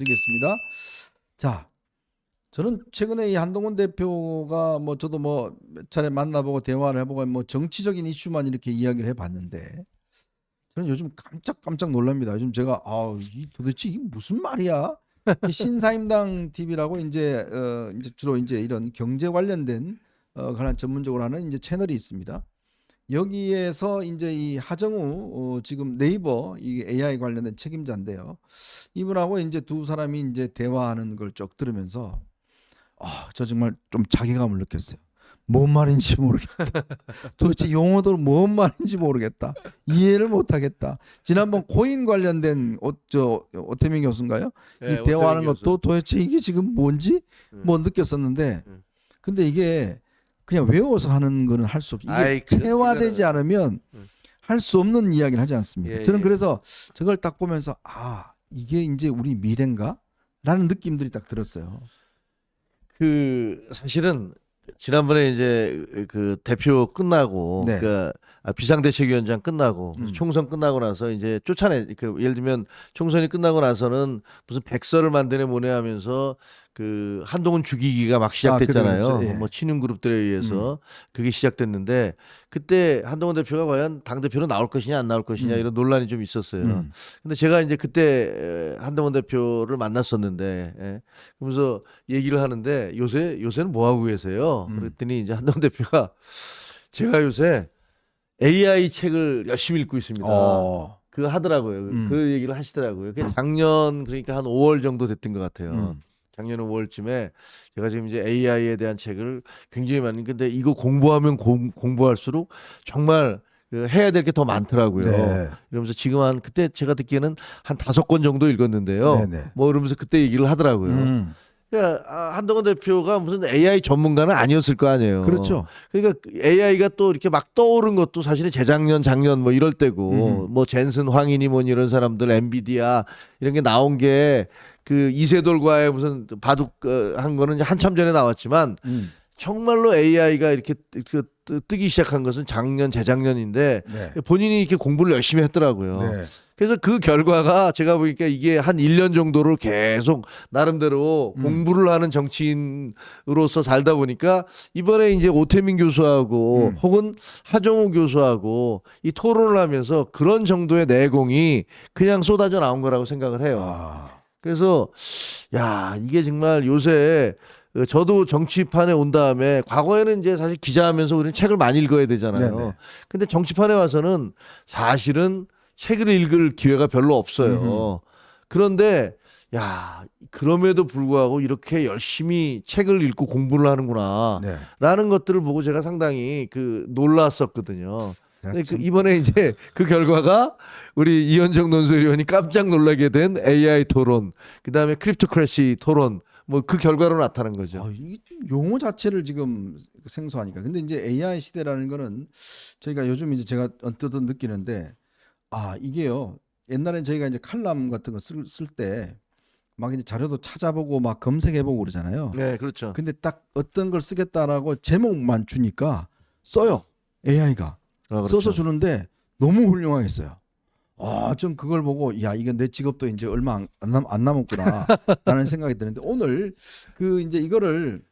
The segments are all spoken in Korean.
드리겠습니다. 자, 저는 최근에 이 한동훈 대표가 저도 몇 차례 만나보고 대화를 해보고 정치적인 이슈만 이렇게 이야기를 해봤는데 저는 요즘 깜짝 놀랍니다. 요즘 제가 도대체 이게 무슨 말이야? 이 신사임당 TV라고 이제 주로 이제 이런 경제 관련된 관련 전문적으로 하는 이제 채널이 있습니다. 여기에서 이제 이 하정우 지금 네이버 이 AI 관련된 책임자인데요. 이분하고 이제 두 사람이 이제 대화하는 걸 쭉 들으면서 저 정말 좀 자괴감을 느꼈어요. 뭔 말인지 모르겠다. 도대체 용어들 뭔 말인지 모르겠다. 이해를 못하겠다. 지난번 코인 관련된 오태민 교수인가요? 네, 이 대화하는 오태민 것도 도대체 이게 지금 뭔지 느꼈었는데, 근데 이게 그냥 외워서 하는 거는 할 수 없이 이게 체화되지 않으면 할 수 없는 이야기를 하지 않습니까? 저는 그래서 저걸 딱 보면서 이게 이제 우리 미래인가? 라는 느낌들이 딱 들었어요. 그 사실은 지난번에 이제 그 대표 끝나고 네. 비상대책위원장 끝나고 총선 끝나고 나서 이제 예를 들면 총선이 끝나고 나서는 무슨 백서를 만드네 뭐네 하면서 그 한동훈 죽이기가 막 시작됐잖아요. 그렇죠. 예. 뭐 친윤 그룹들에 의해서 그게 시작됐는데 그때 한동훈 대표가 과연 당 대표로 나올 것이냐 안 나올 것이냐 이런 논란이 좀 있었어요. 근데 제가 이제 그때 한동훈 대표를 만났었는데 그러면서 얘기를 하는데 요새는 뭐 하고 계세요? 그랬더니 이제 한동훈 대표가 제가 요새 AI 책을 열심히 읽고 있습니다. 그거 하더라고요. 그 얘기를 하시더라고요. 그게 작년 그러니까 한 5월 정도 됐던 것 같아요. 작년 5월쯤에 제가 지금 이제 AI에 대한 책을 굉장히 많이 근데 이거 공부하면 공부할수록 정말 해야 될 게 더 많더라고요. 네. 이러면서 지금 그때 제가 듣기에는 한 5권 정도 읽었는데요. 네네. 뭐 이러면서 그때 얘기를 하더라고요. 그러니까 한동훈 대표가 무슨 AI 전문가는 아니었을 거 아니에요. 그렇죠. 그러니까 AI가 또 이렇게 막 떠오른 것도 사실은 재작년, 작년 뭐 이럴 때고 뭐 젠슨, 황인이 뭐 이런 사람들, 엔비디아 이런 게 나온 게 그 이세돌과의 무슨 바둑 한 거는 이제 한참 전에 나왔지만 정말로 AI가 이렇게 뜨기 시작한 것은 작년, 재작년인데 네. 본인이 이렇게 공부를 열심히 했더라고요. 네. 그래서 그 결과가 제가 보니까 이게 한 1년 정도를 계속 나름대로 공부를 하는 정치인으로서 살다 보니까 이번에 이제 오태민 교수하고 혹은 하정우 교수하고 이 토론을 하면서 그런 정도의 내공이 그냥 쏟아져 나온 거라고 생각을 해요. 그래서 이게 정말 요새 저도 정치판에 온 다음에 과거에는 이제 사실 기자하면서 우리는 책을 많이 읽어야 되잖아요. 네네. 근데 정치판에 와서는 사실은 책을 읽을 기회가 별로 없어요. 그런데 그럼에도 불구하고 이렇게 열심히 책을 읽고 공부를 하는구나 네. 라는 것들을 보고 제가 상당히 놀랐었거든요. 근데 참. 이번에 이제 그 결과가 우리 이현정 논설위원이 깜짝 놀라게 된 AI 토론, 그다음에 크립토크래시 토론 뭐 그 결과로 나타난 거죠. 이게 좀 용어 자체를 지금 생소하니까. 근데 이제 AI 시대라는 거는 저희가 요즘 이제 제가 언뜻 느끼는데 이게요. 옛날엔 저희가 이제 칼럼 같은 거 쓸 때 막 이제 자료도 찾아보고 막 검색해보고 그러잖아요. 네, 그렇죠. 근데 딱 어떤 걸 쓰겠다라고 제목만 주니까 써요. AI가 그렇죠. 써서 주는데 너무 훌륭하게 써요. 좀 그걸 보고 이건 내 직업도 이제 얼마 안 남았구나라는 생각이 드는데 오늘 이제 이거를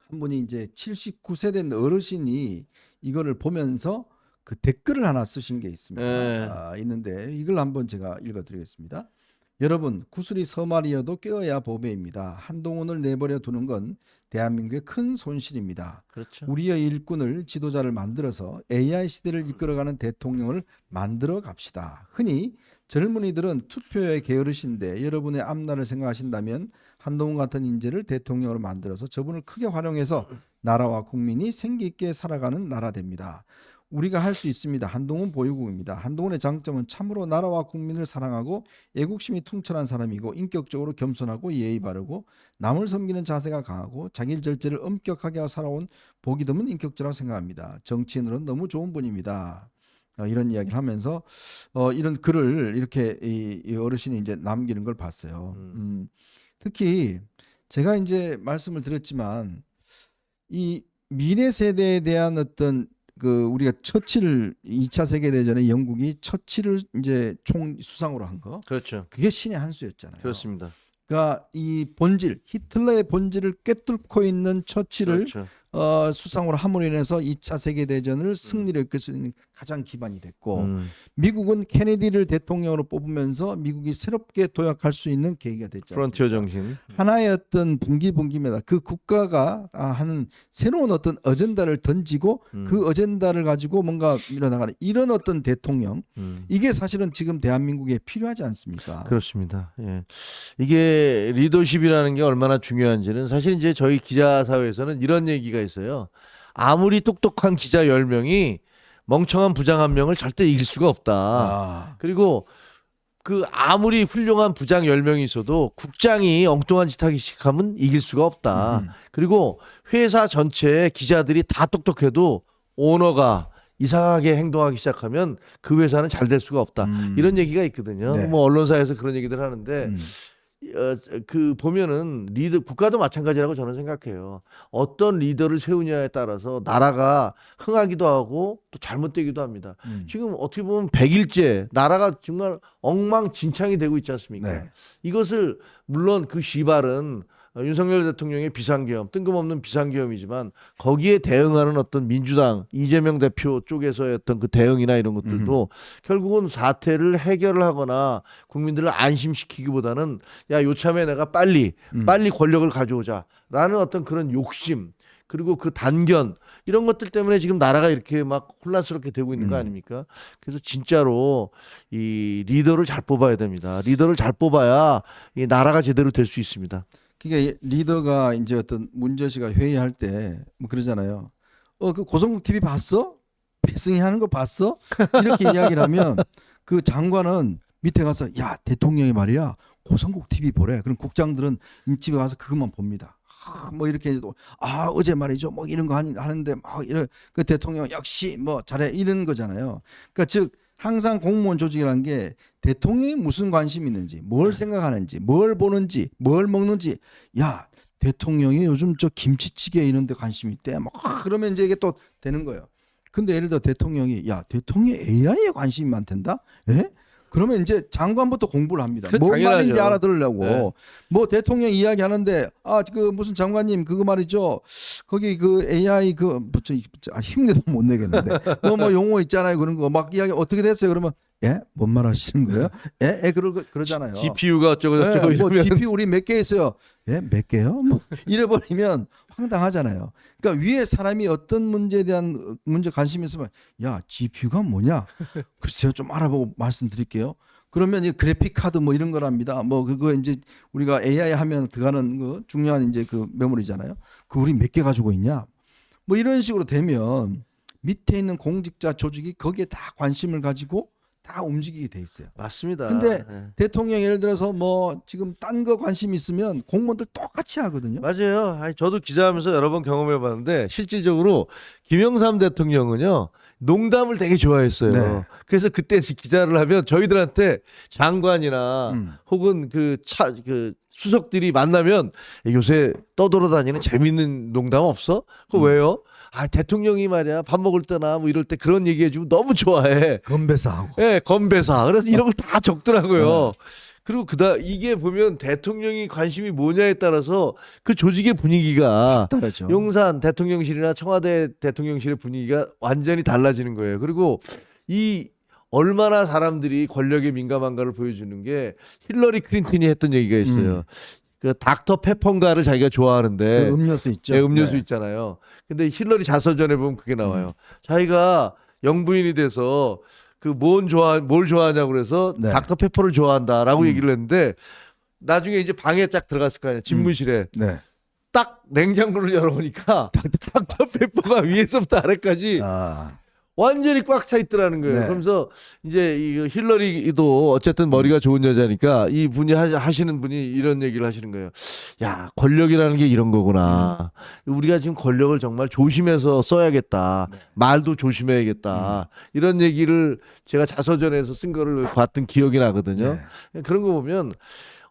한 분이 이제 79세 된 어르신이 이거를 보면서 그 댓글을 하나 쓰신 게 있습니다. 있는데 이걸 한번 제가 읽어드리겠습니다. 여러분, 구슬이 서말이어도 껴야 보배입니다. 한동훈을 내버려 두는 건 대한민국의 큰 손실입니다. 그렇죠. 우리의 일꾼을 지도자를 만들어서 AI 시대를 이끌어가는 대통령을 만들어 갑시다. 흔히 젊은이들은 투표에 게으르신데 여러분의 앞날을 생각하신다면 한동훈 같은 인재를 대통령으로 만들어서 저분을 크게 활용해서 나라와 국민이 생기 있게 살아가는 나라 됩니다. 우리가 할 수 있습니다. 한동훈 보유국입니다. 한동훈의 장점은 참으로 나라와 국민을 사랑하고 애국심이 퉁천한 사람이고 인격적으로 겸손하고 예의 바르고 남을 섬기는 자세가 강하고 자기 절제를 엄격하게 하고 살아온 보기 드문 인격자라고 생각합니다. 정치인으로는 너무 좋은 분입니다. 이런 이야기를 하면서 이런 글을 이렇게 이 어르신이 이제 남기는 걸 봤어요. 특히 제가 이제 말씀을 드렸지만 이 미래 세대에 대한 어떤 우리가 처칠 2차 세계대전에 영국이 처칠을 이제 총 수상으로 한 거. 그렇죠. 그게 신의 한 수였잖아요. 그렇습니다. 그러니까 이 본질, 히틀러의 본질을 꿰뚫고 있는 처치를 그렇죠. 수상으로 함으로 인해서 2차 세계대전을 승리를 이끌 수 있는 가장 기반이 됐고 미국은 케네디를 대통령으로 뽑으면서 미국이 새롭게 도약할 수 있는 계기가 됐지 프론티어 않습니까? 정신. 하나의 어떤 분기입니다. 그 국가가 하는 새로운 어떤 어젠다를 던지고 그 어젠다를 가지고 뭔가 밀어나가는 이런 어떤 대통령 이게 사실은 지금 대한민국에 필요하지 않습니까? 그렇습니다. 예. 이게 리더십이라는 게 얼마나 중요한지는 사실 이제 저희 기자 사회에서는 이런 얘기가 있어요. 아무리 똑똑한 기자 10명이 멍청한 부장 1명을 절대 이길 수가 없다. 아, 그리고 그 아무리 훌륭한 부장 10명이 있어도 국장이 엉뚱한 짓 하기 시작하면 이길 수가 없다. 그리고 회사 전체의 기자들이 다 똑똑해도 오너가 이상하게 행동하기 시작하면 그 회사는 잘 될 수가 없다. 이런 얘기가 있거든요. 네. 뭐 언론사에서 그런 얘기들 하는데 그 보면은 리더 국가도 마찬가지라고 저는 생각해요. 어떤 리더를 세우냐에 따라서 나라가 흥하기도 하고 또 잘못되기도 합니다. 지금 어떻게 보면 100일째 나라가 정말 엉망진창이 되고 있지 않습니까? 네. 이것을 물론 그 시발은 윤석열 대통령의 비상계엄, 뜬금없는 비상계엄이지만 거기에 대응하는 어떤 민주당 이재명 대표 쪽에서의 어떤 그 대응이나 이런 것들도 결국은 사태를 해결을 하거나 국민들을 안심시키기보다는 야, 요참에 내가 빨리 권력을 가져오자라는 어떤 그런 욕심 그리고 그 단견 이런 것들 때문에 지금 나라가 이렇게 막 혼란스럽게 되고 있는 거 아닙니까? 그래서 진짜로 이 리더를 잘 뽑아야 됩니다. 리더를 잘 뽑아야 이 나라가 제대로 될 수 있습니다. 그러니까 리더가 이제 어떤 문제시가 회의할 때 뭐 그러잖아요. 그 고성국 TV 봤어? 배승희 하는 거 봤어? 이렇게 이야기를 하면 그 장관은 밑에 가서 야 대통령이 말이야 고성국 TV 보래. 그럼 국장들은 집에 가서 그것만 봅니다. 뭐 이렇게 해도 어제 말이죠 뭐 이런 거 하는데 막 이런 그 대통령 역시 뭐 잘해 이런 거잖아요. 그러니까 즉 항상 공무원 조직이라는 게 대통령이 무슨 관심이 있는지 뭘 생각하는지 뭘 보는지 뭘 먹는지 야 대통령이 요즘 저 김치찌개 이런 데 관심이 있대 뭐 그러면 이제 이게 또 되는 거예요. 근데 예를 들어 대통령이 야 대통령이 AI에 관심이 많단다? 예? 그러면 이제 장관부터 공부를 합니다. 그 뭔 당연하죠. 말인지 알아들으려고. 네. 뭐 대통령 이야기하는데 그 무슨 장관님 그거 말이죠. 거기 그 AI 흉내도 못 내겠는데 뭐 용어 있잖아요. 그런 거 막 이야기 어떻게 됐어요? 그러면 뭔 말 하시는 거예요? 그러잖아요. GPU가 어쩌고 저쩌고 뭐 이러면 GPU 우리 몇 개 있어요? 몇 개요? 뭐 이래버리면 황당하잖아요. 그러니까 위에 사람이 어떤 문제에 대한 문제 관심이 있으면 야 GPU가 뭐냐? 글쎄요 좀 알아보고 말씀드릴게요. 그러면 이 그래픽 카드 뭐 이런 거랍니다. 뭐 그거 이제 우리가 AI 하면 들어가는 거 중요한 이제 그 메모리잖아요. 그 우리 몇 개 가지고 있냐? 뭐 이런 식으로 되면 밑에 있는 공직자 조직이 거기에 다 관심을 가지고 다 움직이게 돼 있어요. 맞습니다. 근데 네. 대통령 예를 들어서 뭐 지금 딴 거 관심 있으면 공무원들 똑같이 하거든요. 맞아요. 아니, 저도 기자하면서 여러 번 경험해봤는데 실질적으로 김영삼 대통령은요 농담을 되게 좋아했어요. 네. 그래서 그때 기자를 하면 저희들한테 장관이나 혹은 그 수석들이 만나면 요새 떠돌아다니는 재밌는 농담 없어? 그거 왜요? 대통령이 말이야 밥 먹을 때나 뭐 이럴 때 그런 얘기해주면 너무 좋아해. 건배사하고. 예, 건배사. 그래서 이런 걸 다 적더라고요. 그리고 이게 보면 대통령이 관심이 뭐냐에 따라서 그 조직의 분위기가 다르죠. 용산 대통령실이나 청와대 대통령실의 분위기가 완전히 달라지는 거예요. 그리고 이 얼마나 사람들이 권력에 민감한가를 보여주는 게 힐러리 클린턴이 했던 얘기가 있어요. 그 닥터 페퍼인가를 자기가 좋아하는데 그 음료수 있죠. 네, 음료수 네. 있잖아요. 근데 힐러리 자서전에 보면 그게 나와요. 자기가 영부인이 돼서 뭘 좋아하냐고 그래서 네. 닥터 페퍼를 좋아한다라고 얘기를 했는데 나중에 이제 방에 쫙 들어갔을 거 아니에요. 집무실에. 네. 딱 냉장고를 열어보니까 닥터 페퍼가 위에서부터 아래까지 완전히 꽉 차 있더라는 거예요. 네. 그러면서 이제 이 힐러리도 어쨌든 머리가 좋은 여자니까 이 분이 하시는 분이 이런 얘기를 하시는 거예요. 야, 권력이라는 게 이런 거구나. 우리가 지금 권력을 정말 조심해서 써야겠다. 말도 조심해야겠다. 이런 얘기를 제가 자서전에서 쓴 거를 봤던 기억이 나거든요. 그런 거 보면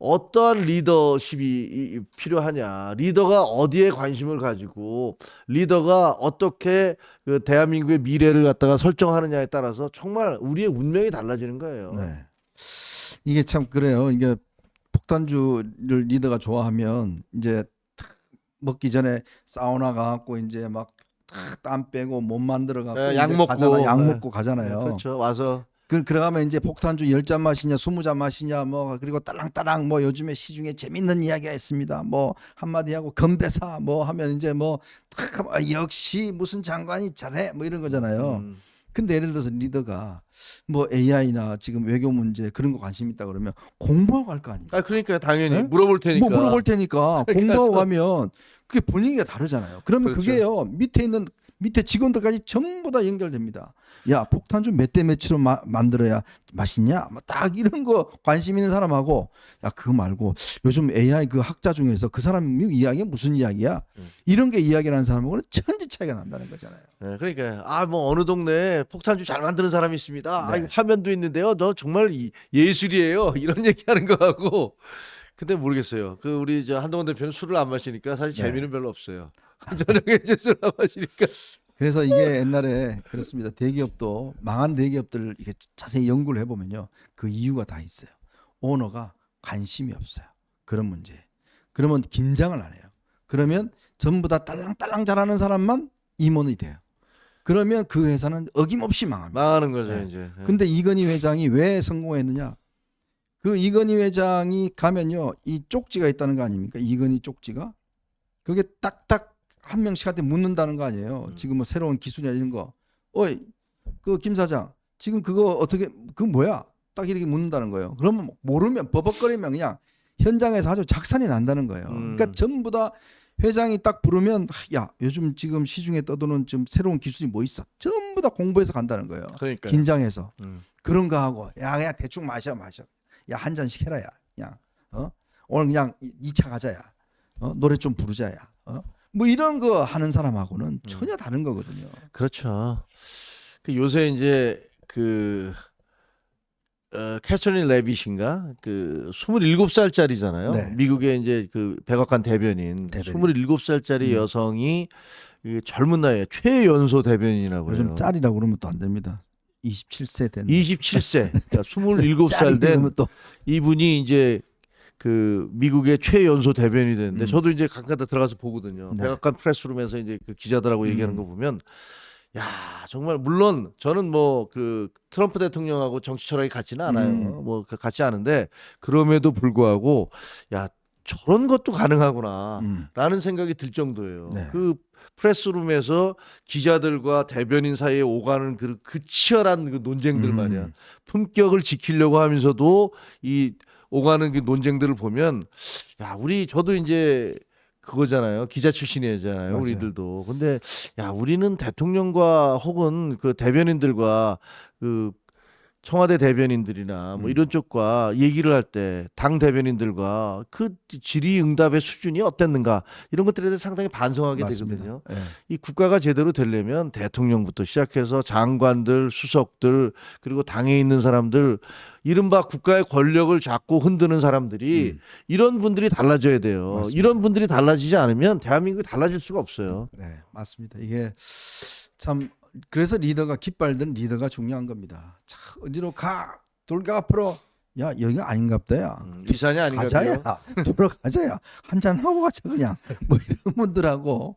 어떠한 리더십이 필요하냐, 리더가 어디에 관심을 가지고 리더가 어떻게 그 대한민국의 미래를 갖다가 설정하느냐에 따라서 정말 우리의 운명이 달라지는 거예요. 네. 이게 참 그래요. 이게 폭탄주를 리더가 좋아하면 이제 탁 먹기 전에 사우나 가갖고 이제 막 땀 빼고 몸 만들어 갖고 예, 약 먹고. 약 예. 먹고 가잖아요. 그렇죠. 와서 그러가면 이제 폭탄주 10잔 마시냐 20잔 마시냐 뭐 그리고 딸랑딸랑 뭐 요즘에 시중에 재밌는 이야기가 있습니다. 뭐 한마디 하고 건배사 뭐 하면 이제 뭐 탁 역시 무슨 장관이 잘해 뭐 이런 거잖아요. 근데 예를 들어서 리더가 뭐 AI나 지금 외교 문제 그런 거 관심 있다 그러면 공부하고 갈 거 아닙니까? 그러니까 당연히 네? 물어볼 테니까. 뭐 물어볼 테니까 공부하고 가면 그게 분위기가 다르잖아요. 그러면 그렇죠. 그게요 밑에 직원들까지 전부 다 연결됩니다. 야 폭탄주 몇 대 몇으로 만들어야 맛있냐? 뭐 딱 이런 거 관심 있는 사람하고 야 그거 말고 요즘 AI 그 학자 중에서 그 사람 이야기가 무슨 이야기야? 이런 게 이야기라는 사람하고는 천지 차이가 난다는 거잖아요. 네, 그러니까 뭐 어느 동네에 폭탄주 잘 만드는 사람이 있습니다. 네. 이거 화면도 있는데요. 너 정말 예술이에요. 이런 얘기하는 거하고. 근데 모르겠어요. 그 우리 저 한동훈 대표는 술을 안 마시니까 사실 네. 재미는 별로 없어요. 저녁에 이제 술 안 마시니까. 그래서 이게 옛날에 그렇습니다. 대기업도 망한 대기업들을 이렇게 자세히 연구를 해보면요. 그 이유가 다 있어요. 오너가 관심이 없어요. 그런 문제에. 그러면 긴장을 안 해요. 그러면 전부 다 딸랑딸랑 잘하는 사람만 임원이 돼요. 그러면 그 회사는 어김없이 망합니다. 망하는 거죠 네. 이제. 네. 근데 이건희 회장이 왜 성공했느냐? 그 이건희 회장이 가면요. 이 쪽지가 있다는 거 아닙니까? 이건희 쪽지가. 그게 딱딱 한 명씩한테 묻는다는 거 아니에요. 지금 뭐 새로운 기술이나 이런 거. 어이, 그 김 사장, 지금 그거 어떻게 그 뭐야? 딱 이렇게 묻는다는 거예요. 그러면 모르면 버벅거리면 그냥 현장에서 아주 작산이 난다는 거예요. 그러니까 전부 다 회장이 딱 부르면 야, 요즘 지금 시중에 떠도는 좀 새로운 기술이 뭐 있어? 전부 다 공부해서 간다는 거예요. 그러니까요. 긴장해서. 음. 그런 거 하고 야, 그냥 대충 마셔. 야, 한 잔씩 해라 야. 그냥 오늘 그냥 2차 가자야. 노래 좀 부르자야. 뭐 이런 거 하는 사람하고는 전혀 다른 거거든요. 그렇죠. 그 요새 이제 그 캐서린 레빗인가 그 27살짜리잖아요. 네. 미국의 이제 그 백악관 대변인. 27살짜리 여성이 이 젊은 나이에 최연소 대변인이라고 해요. 요즘 짤이라고 그러면 또 안 됩니다. 27세 된 27세. 그러니까 27살 된 그러면 또 이분이 이제 그 미국의 최연소 대변인이 됐는데 저도 이제 가끔가다 들어가서 보거든요. 네. 백악관 프레스룸에서 이제 그 기자들하고 얘기하는 거 보면 야 정말 물론 저는 뭐 그 트럼프 대통령하고 정치 철학이 같지는 않아요. 뭐 같지 않은데 그럼에도 불구하고 야 저런 것도 가능하구나라는 생각이 들 정도예요. 네. 그 프레스룸에서 기자들과 대변인 사이에 오가는 그 치열한 그 논쟁들 말이야. 품격을 지키려고 하면서도 이 오가는 그 논쟁들을 보면 야 우리 저도 이제 그거잖아요. 기자 출신이잖아요. 맞아요. 우리들도. 근데 야 우리는 대통령과 혹은 그 대변인들과 그 청와대 대변인들이나 뭐 이런 쪽과 얘기를 할 때 당 대변인들과 그 질의응답의 수준이 어땠는가 이런 것들에 대해서 상당히 반성하게 맞습니다. 되거든요. 예. 이 국가가 제대로 되려면 대통령부터 시작해서 장관들, 수석들 그리고 당에 있는 사람들 이른바 국가의 권력을 잡고 흔드는 사람들이 이런 분들이 달라져야 돼요. 맞습니다. 이런 분들이 달라지지 않으면 대한민국이 달라질 수가 없어요. 네, 맞습니다. 이게 참 그래서 리더가 깃발든 리더가 중요한 겁니다. 자, 어디로 가? 돌가 앞으로. 야, 여기가 아닌갑다야. 위산이 아닌가 가자야. 돌아가자야. 한잔 하고 가자 그냥. 뭐 이런 분들하고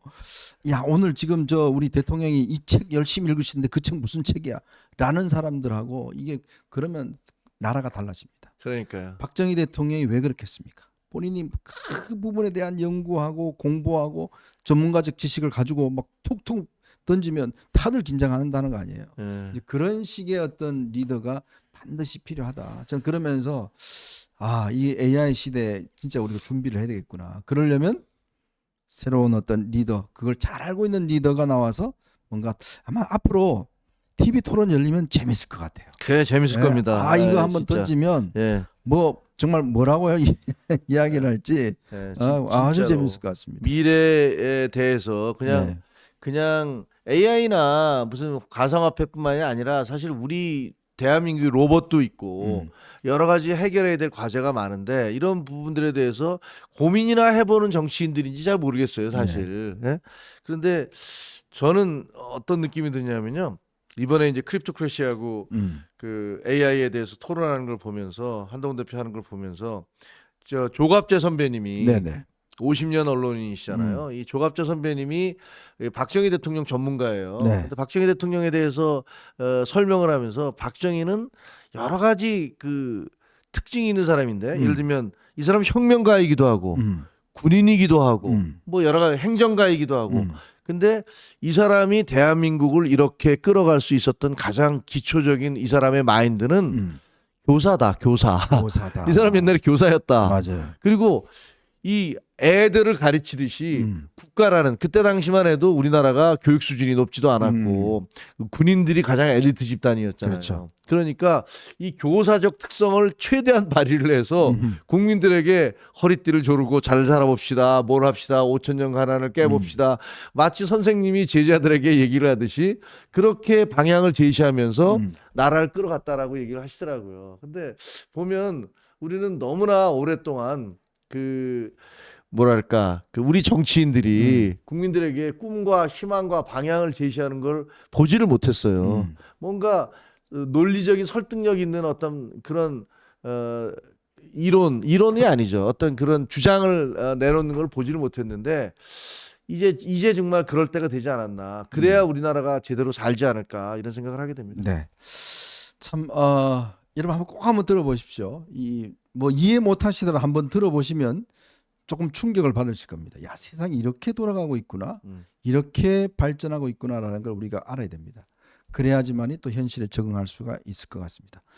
야, 오늘 지금 저 우리 대통령이 이 책 열심히 읽으시는데 그 책 무슨 책이야? 라는 사람들하고 이게 그러면 나라가 달라집니다. 그러니까요. 박정희 대통령이 왜 그렇겠습니까? 본인이 그 부분에 대한 연구하고 공부하고 전문가적 지식을 가지고 막 툭툭 던지면 다들 긴장한다는 거 아니에요. 이제 그런 식의 어떤 리더가 반드시 필요하다. 저는 그러면서 이 AI 시대에 진짜 우리가 준비를 해야 되겠구나. 그러려면 새로운 어떤 리더, 그걸 잘 알고 있는 리더가 나와서 뭔가 아마 앞으로 TV 토론 열리면 재밌을 것 같아요. 그래 재밌을 겁니다. 이거 한번 진짜. 던지면 예. 뭐 정말 뭐라고요 이야기를 할지 예, 아주 진짜로. 재밌을 것 같습니다. 미래에 대해서 네. 그냥 AI나 무슨 가상화폐뿐만이 아니라 사실 우리 대한민국의 로봇도 있고 여러 가지 해결해야 될 과제가 많은데 이런 부분들에 대해서 고민이나 해보는 정치인들인지 잘 모르겠어요 사실. 예? 그런데 저는 어떤 느낌이 드냐면요. 이번에 이제 크립토크래시하고 그 AI에 대해서 토론하는 걸 보면서 한동훈 대표 하는 걸 보면서 저 조갑재 선배님이 네네. 50년 언론인이시잖아요. 이 조갑재 선배님이 박정희 대통령 전문가예요. 네. 근데 박정희 대통령에 대해서 설명을 하면서 박정희는 여러 가지 그 특징이 있는 사람인데 예를 들면 이 사람 혁명가이기도 하고 군인이기도 하고 뭐 여러 가지 행정가이기도 하고 근데 이 사람이 대한민국을 이렇게 끌어갈 수 있었던 가장 기초적인 이 사람의 마인드는 교사다, 교사. 교사다. 이 사람 옛날에 교사였다. 맞아요. 그리고 이 애들을 가르치듯이 국가라는 그때 당시만 해도 우리나라가 교육 수준이 높지도 않았고 군인들이 가장 엘리트 집단이었잖아요. 그렇죠. 그러니까 이 교사적 특성을 최대한 발휘를 해서 국민들에게 허리띠를 조르고 잘 살아봅시다. 뭘 합시다. 5천년 가난을 깨봅시다. 마치 선생님이 제자들에게 얘기를 하듯이 그렇게 방향을 제시하면서 나라를 끌어갔다라고 얘기를 하시더라고요. 근데 보면 우리는 너무나 오랫동안 그 뭐랄까 그 우리 정치인들이 국민들에게 꿈과 희망과 방향을 제시하는 걸 보지를 못했어요. 뭔가 논리적인 설득력 있는 어떤 그런 이론이 아니죠. 어떤 그런 주장을 내놓는 걸 보지를 못했는데 이제 정말 그럴 때가 되지 않았나. 그래야 우리나라가 제대로 살지 않을까 이런 생각을 하게 됩니다. 네. 참 여러분 한번 들어보십시오. 이 뭐 이해 못 하시더라도 한번 들어보시면 조금 충격을 받으실 겁니다. 야, 세상이 이렇게 돌아가고 있구나. 이렇게 발전하고 있구나라는 걸 우리가 알아야 됩니다. 그래야지만이 또 현실에 적응할 수가 있을 것 같습니다.